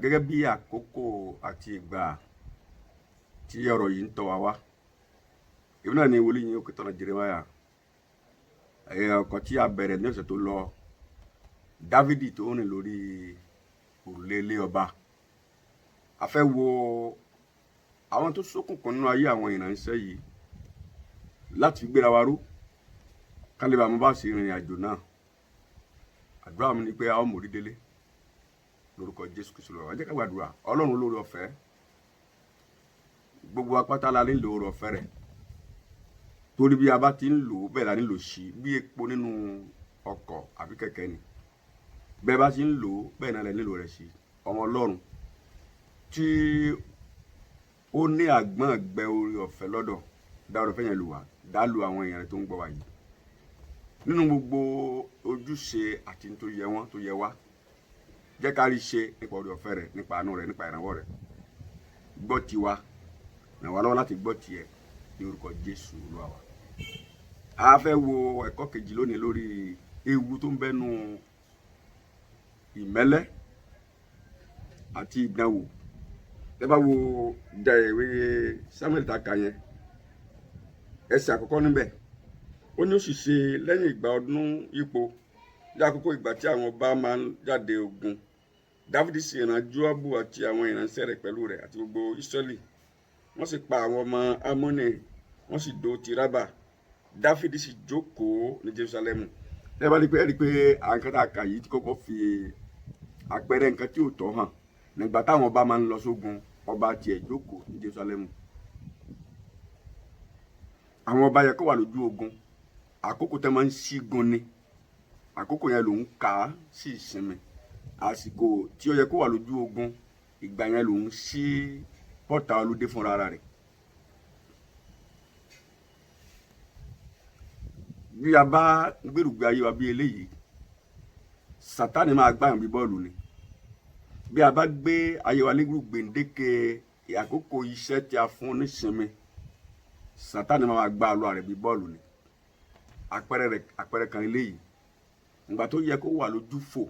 gẹ́gẹ́ bí àkókò àti ìgbà tí ọ̀rọ̀ yìí ń tọ́ wa wá èmi náà ni wòlíì yín Òkìtọ́nà Jeremiah ọkọ̀ tí a bẹ̀rẹ̀ ní ọ̀sẹ̀ tó lọ Dávidi tó rìn lórí òrùlé ilé ọba. A fẹ́ wo àwọn tó ṣókùnkùn nínú ayé àwọn ìránṣẹ́ yìí láti gbéra wa ró ká lè bá mo bá ṣe ìrìn àjò náà. Àdúrà mi ni pé a ó mórí délé lórúkọ Jésù Kristi lọ. Ẹ jẹ́ ká gbàdúrà. Ọlọ́run olóore ọ̀fẹ́, gbogbo apáta la nílò oore ọ̀fẹ́ rẹ̀, torí bí a bá ti ń lò ó bẹ́ẹ̀ la nílò sí bí epo nínú ọkọ̀ àbí kẹ̀kẹ́ ni. Bẹ́ẹ̀ bá ti ń lò ó bẹ́ẹ̀ náà la nílò rẹ̀ sí. Ọmọ Ọlọ́run tí ó ní àgbọ̀n ẹgbẹ́ oore ọ̀fẹ́ lọ́dọ̀ dá oore ọ̀fẹ́ yẹn lù wá, dá lu àwọn èèyàn rẹ̀ tó ń gbọ́ wa yìí nínú gbogbo ojúṣe àti tó yẹ wọ́n tó yẹ wá. Jẹ́ ká rí ṣe nípa oore ọ̀fẹ́ rẹ̀, nípa àánú rẹ̀, nípa ìrànwọ́ rẹ̀. Gbọ́ tiwa, ràn wá lọ́wọ́ láti gbọ́ tiẹ̀ ní orúkọ Jésù Olúwa wa. A fẹ́ wo ẹ̀kọ́ kejì lónìí lórí ewu tó ń bẹ́nu ìmẹ́lẹ́ àti ìdánwò. Ẹ bá wo ìwé Sámúẹ́lì tá kà yẹn, ẹsẹ̀ àkọ́kọ́ níbẹ̀, ó ní ó sì ṣe lẹ́yìn ìgbà ọdún yípo ní àkókò ìgbà tí àwọn ọba máa ń jáde ogun, Dávidi sì rán Jóábù àti àwọn ìránṣẹ́ rẹ̀ pẹ̀lú rẹ̀ àti gbogbo Ísírẹ́lì. Wọ́n sì pa àwọn ọmọ Ámónì, wọ́n sì dó ti Rábà. Dávidi sì jókòó ní Jerúsálẹ́mù. Ẹ bá rí pé àǹkan tá a kà yìí ti kọ́kọ́ fi àpẹẹrẹ nǹkan tí ò tọ́ hàn. Nígbà táwọn ọba máa ń lọ sógun, ọba tiẹ̀ jókòó ní Jerúsálẹ́mù. Àwọn ọba yẹ kó wà lójú ogun, àkókò tẹ́ máa ń ṣígun ni, àkókò yẹn lòun kà á sí ìsinmi. Àsìkò tí ó yẹ kó wà lójú ogun, ìgbà yẹn lòun ṣí pọ́tà olóde fúnra rẹ̀. Bí a bá gbèrúgbé ayé wa bí eléyìí, Sátánì máa gbáyàn bí bọ́ọ̀lù ni. Bí a bá gbé ayé wa lérú gbèǹdéke àkókò iṣẹ́ tí a fún nísinmi, Sátánì máa gbá àlọ́ rẹ̀ bí bọ́ọ̀lù ni. Àpẹẹrẹ kan eléyìí, ìgbà tó yẹ kó wà lójú fò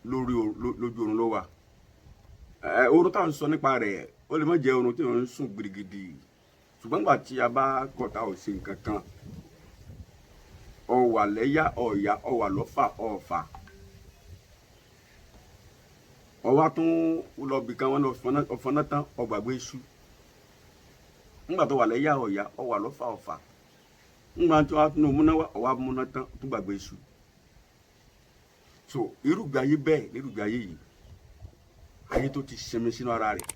lójú oorun ló wà. Oorun táwọn sọ nípa rẹ̀ ó lè má jẹ́ oorun tí wọ́n ń sùn gidigidi, ṣùgbọ́n nígbà tí a bá kọ̀tà ò ṣe nǹkan kan, ó wà lẹ́yà ọ̀yà, ó wà lọ́fà ọ̀fà, ó wá tún lọ bìkan wọn lọ fọnà tán ó gbàgbé iṣu. Nígbà tó wà lẹ́yà ọ̀yà, ó wà lọ́fà ọ̀fà, nígbà tí wọ́n á tún múná wá, ó wá múná tán tó gbàgbé iṣu. So irúgbà ayé bẹ́ẹ̀ nírúgbà ayé yìí, ayé tó ti sinmi sínú ara rẹ̀,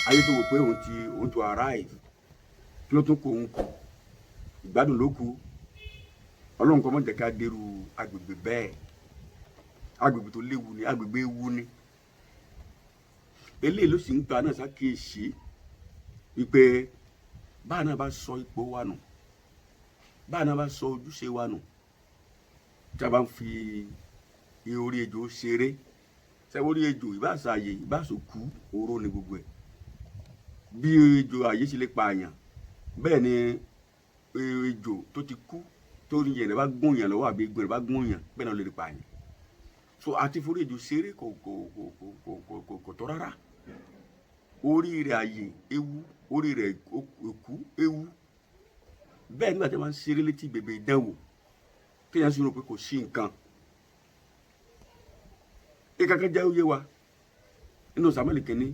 ayé tó wò pé òun ti arrive, kí ló tún kó òun kù, ìgbádùn ló kù. Ọlọ́run kọ́ mọ́ jẹ́ ká dérú agbègbè bẹ́ẹ̀. Agbègbè tó léwu ni, agbègbè ewu ni. Eléyìí ló sì ń gba náà ṣàkíyèsí wípé báà náà bá sọ ipò wa nù, báà náà bá sọ ojúṣe wa nù, tí a bá ń fi orí ejò ṣeré, ṣe orí ejò ìbáṣà àyè ìbáṣà kú oró ni gbogbo ẹ̀. Bí ejò àyè ṣe lè pa àyàn, bẹ́ẹ̀ ni ejò tó ti kú tó rí yẹn rẹ̀ bá gún yàn lọ́wọ́ àbí egun rẹ̀ bá gún yàn, bẹ́ẹ̀ náà lè pa àyàn. So àti forí ejò ṣeré kò tọ́ rárá. Orí rẹ̀ àyè ewu, orí rẹ̀ òkú ewu. Bẹ́ẹ̀ nígbà tí wọ́n máa ń ṣeré létí bèbè ìdánwò, téèyàn sì rò pé kò sí nǹkan. Ìkankan jẹ́ òye wa nínú Sámúẹ́lì kìíní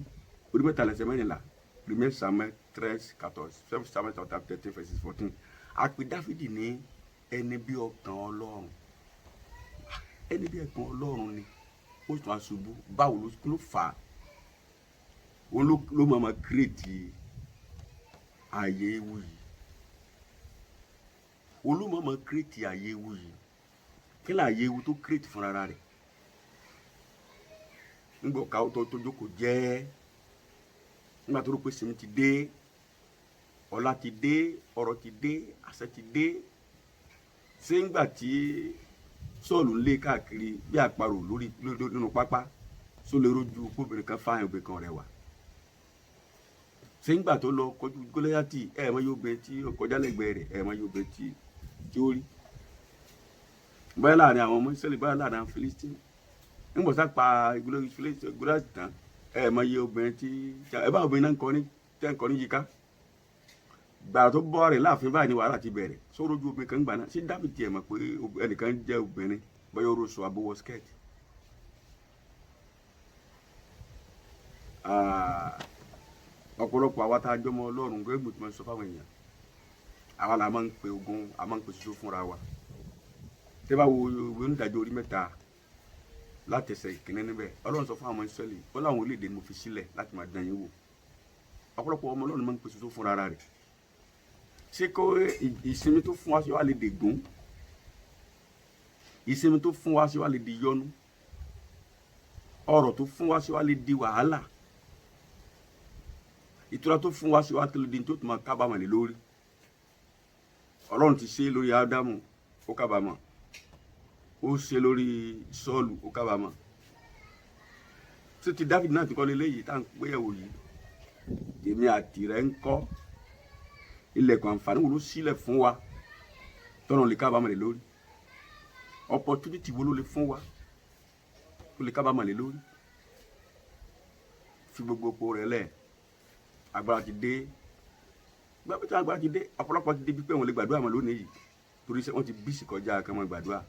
orí 13 Premier Samuel 13:14, 1 Samuel 13:14. A pè Dávidi ní ẹni bí ọkàn Ọlọ́run. Ẹni bí ẹ̀kan Ọlọ́run ni ó tún aṣubú. Báwo ló fà á? Òun ló máa kírètì ààyè ewu yìí. Olúmọ̀ọ́mọ̀ kírètì ààyè ewu yìí. Kí ni ààyè ewu tó kírètì fúnra rẹ̀? Nígbà ọ̀ka tó jókòó jẹ́, nígbà tó rò pé sinmi ti dé, ọlá ti dé, ọrọ̀ ti dé, àṣẹ ti dé. Ṣé nígbà tí Sọ́ọ̀lù ń lé káàkiri bí àparò nínú pápá, só lè rójú obìnrin kan fáyìn obìnrin kan rẹwà? Ṣé nígbà tó lọ kọjú Gólíátì, mọ yóò bẹ tí ó kọjá lẹ́gbẹ̀ẹ́ rẹ̀, mọ yóò bẹ tí ó rí? Báyọ̀ láàrin àwọn ọmọ Ísírẹ́lì, báyọ̀ láàrin àwọn Fílístínì, nígbà tá pa ìgbóná tán mọ iye obìnrin tí ẹ bá obìnrin náà ń kọrin yíká gbàrà tó bọ́ rẹ̀ láàfin báyìí ni wàhálà ti bẹ̀rẹ̀ sórí ojú obìnrin kan gbà náà ṣé Dáfídì tiẹ̀ mọ̀ pé ẹnìkan jẹ́ obìnrin bọ́yọ̀ orosọ abówọ́ skẹ́ẹ̀tì. Ọ̀pọ̀lọpọ̀ àwa tá a jọmọ Ọlọ́run gbẹ́gbẹ́ tó máa ń sọ fáwọn èèyàn àwa la máa ń pe ogun a máa ń pe ṣoṣo fúnra wa. Tẹ́ bá wo ìwé onídàájọ́ orí 3 látẹsẹ̀ ìkíní níbẹ̀ Ọlọ́run sọ fún àwọn Ísírẹ́lì ó láwọn orílẹ̀-èdè ni mo fi sílẹ̀ láti máa dán yín wò. Ọ̀pọ̀lọpọ̀ ọmọ Ọlọ́run máa ń pe ṣoṣo fúnra rẹ̀. Ṣé kó ìsinmi tó fún wa ṣe wá lè dègún? Ìsinmi tó fún wa ṣe wá lè di yọnu? Ọrọ̀ tó fún wa ṣe wá lè di wàhálà? Ìtura tó fún wa ṣe wá tó lè di tó máa kábàámọ̀ lé lórí? Ọlọ́run ti ṣe lórí Ádámù ó kábàámọ̀, ó ṣe lórí Sọ́ọ̀lù ó kábàámọ̀. Ṣé ti Dáfídì náà ti kọ́ léléyìí tá à ń gbéyẹ̀wò yìí? Èmi àti rẹ̀ ń kọ́ ilẹ̀kùn àǹfààní wo ló sílẹ̀ fún wa tọ́nà lè kábàámọ̀ lé lórí? Opportunity wo ló lè fún wa tó lè kábàámọ̀ lé lórí? Fi gbogbo epo rẹ̀ lẹ̀, agbára ti dé. Gbàgbé tí agbára ti dé ọ̀pọ̀lọpọ̀ ti débi pé wọ́n lè gbàdúrà mọ́ lónìí yìí torí wọ́n ti bísí kọjá kan mọ́ gbàdúrà.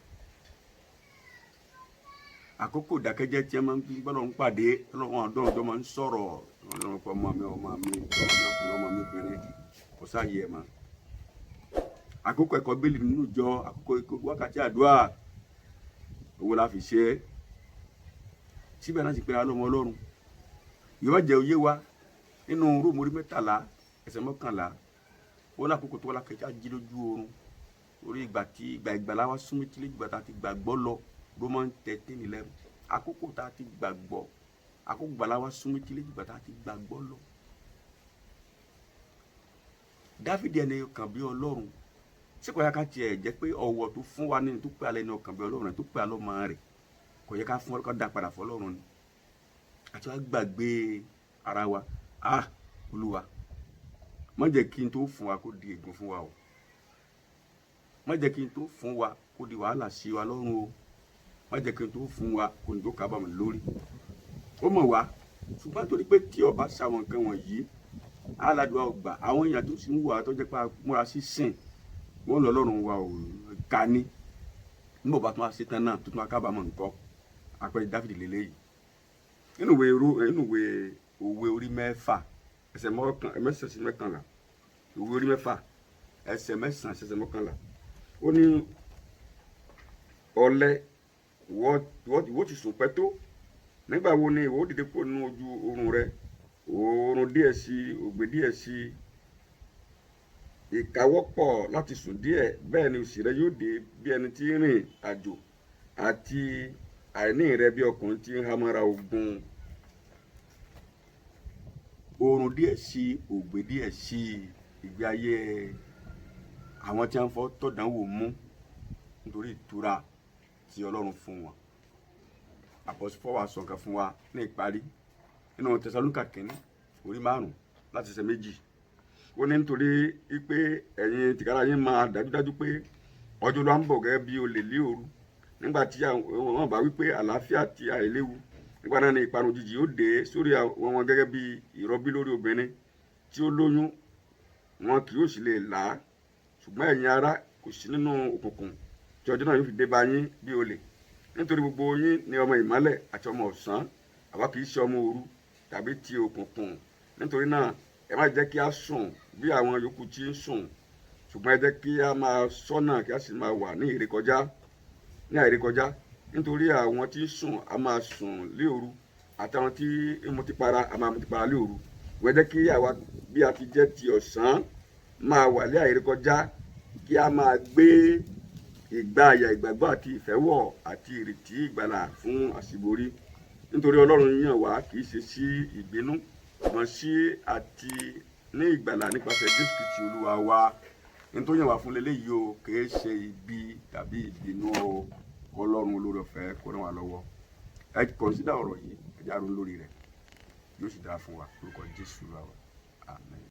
Àkókò ìdákẹ́jẹ́ tí ẹ máa ń fi gbọ́dọ̀ ń pàdé ọlọ́run àdọ́rọ̀jọ́ máa ń sọ̀rọ̀ ọlọ́run pọ̀ ọmọ mi ọkùnrin ọmọ mi obìnrin kò sáàyè ẹ̀ mọ́. Àkókò ẹ̀kọ́ bíbélì nínú ìjọ àkókò wákàtí àdúrà owó la fi ṣe é síbẹ̀ náà ti pera lọ́mọ Ọlọ́run. Yóò jẹ́ òye wa nínú Róòmù orí 13 ẹsẹ̀ 11 ó lákòókò tó wà lákẹ́jà jí lójú oorun orí ìgbàlà wa súnmọ́ tí ìgbà tá a ti gbàgbọ́ lọ Róòmù 13:11 àkókò tá a ti gbàgbọ́ àkókò ìgbàlà wa súnmọ́ tí ìgbà tá a ti gbàgbọ́ lọ. Dáfídì ẹni ọkàn bí Ọlọ́run ṣé kò yẹ ká tiẹ̀ jẹ́ pé ọ̀wọ̀ tó fún wa nínú tó pé alẹ́ ní ọkàn bí Ọlọ́run tó pé alọ́mọ rẹ̀ kò yẹ ká fún ọ ká dá padà fún Ọlọ́run ni àti wá gbàgbé ara wa. Olúwa má jẹ́ kí n tó fún wa kó di ègún fún wa o, má jẹ́ kí n tó fún wa kó di wàhálà sí wa lọ́rùn o, má jẹ́ kí n tó fún wa kó ní tó kábàámọ̀ lórí. Ó mọ̀ wá ṣùgbọ́n torí pé tí ọba ṣàwọn nǹkan wọ̀nyí aládùá ọgbà àwọn èèyàn tó sì ń wà tó jẹ́ pé múra sí sìn wọ́n lọ lọ́rùn wa ò ká ní nígbà bá tún wá sí tán náà tó tún wá kábàámọ̀ nǹkan. Àpẹẹrẹ Dáfídì lélẹ́yìí nínú ìwé Òwe orí 6 ẹsẹ̀ 11 Òwe orí 6 ẹsẹ̀ 11 ó ní ọ̀lẹ ìwọ ti sùn pẹ́ tó, nígbà wo ni ìwọ dìde kúrò nínú ojú oorun rẹ? Oorun díẹ̀ sí ògbé díẹ̀ sí ìkáwọ́pọ̀ láti sùn díẹ̀, bẹ́ẹ̀ ni òṣì rẹ yóò dé bí ẹni tí ń rìn àjò àti àìní rẹ bí ọkùnrin tí ń hámọ́ra ogun. Oorun díẹ̀ sí ògbé díẹ̀ sí ìgbé ayé àwọn tí wọ́n fọ́ tọ̀dánwò mú nítorí ìtura tí Ọlọ́run fún wọn. Àpọ́sítélì Pọ́ọ̀lù wá sọ nǹkan fún wa ní ìparí nínú Tẹsalóníkà kínní orí 5 láti ẹsẹ̀ 2 ó ní nítorí pé ẹ̀yin tìkára yín máa dájúdájú pé ọjọ́ ló ń bọ̀ gẹ́gẹ́ bí olè lé òru, nígbà tí wọ́n bá wí pé àlàáfíà ti àìléwu, nígbà náà ni ìparun òjijì yóò dé sórí wọn gẹ́gẹ́ bí ìrọbí lórí obìnrin tí ó lóyún, wọn kì yóò sì lè là á. Ṣùgbọ́n ẹ̀yin ará kò sí nínú òkùnkùn tí ọjọ́ náà yóò fi dé bá yín bí olè, nítorí gbogbo yín ni ọmọ ìmọ́lẹ̀ àti ọmọ ọ̀sán, àwa kì í ṣe ọmọ òru tàbí ti òkùnkùn. Nítorí náà ẹ má jẹ́ kí a sùn bí àwọn yòókù tí ń sùn, ṣùgbọ́n ẹ jẹ́ kí a máa ṣọ́nà kí a sì máa wà ní àìrékọjá, nítorí àwọn tí ń sùn a máa sùn lé òru àtàwọn tí ń mutípara a máa mutípara lé òru. Ẹ jẹ́ kí àwa bí a ti jẹ́ ti ọ̀sán máa wà lé àìrékọjá, kí a máa gbé ìgbààyà ìgbàgbọ́ àti ìfẹ́wọ̀ àti ìrètí ìgbàlà fún àṣíborí. Nítorí Ọlọ́run yàn wá kì í ṣe sí ìbínú mọ̀ sí àti ní ìgbàlà nípasẹ̀ Jésù Kristi Olúwa wa. Ní tó yàn wá fún leléyìí o kì í ṣe ibi tàbí ìbínú o. Ọlọ́run olórí ọ̀fẹ́ kó ràn wá lọ́wọ́. Ẹ kọ̀nsídà ọ̀rọ̀ yìí ẹ já ronú lórí rẹ̀ yóò sì dára fún wa lórúkọ Jésù wa. Àmín.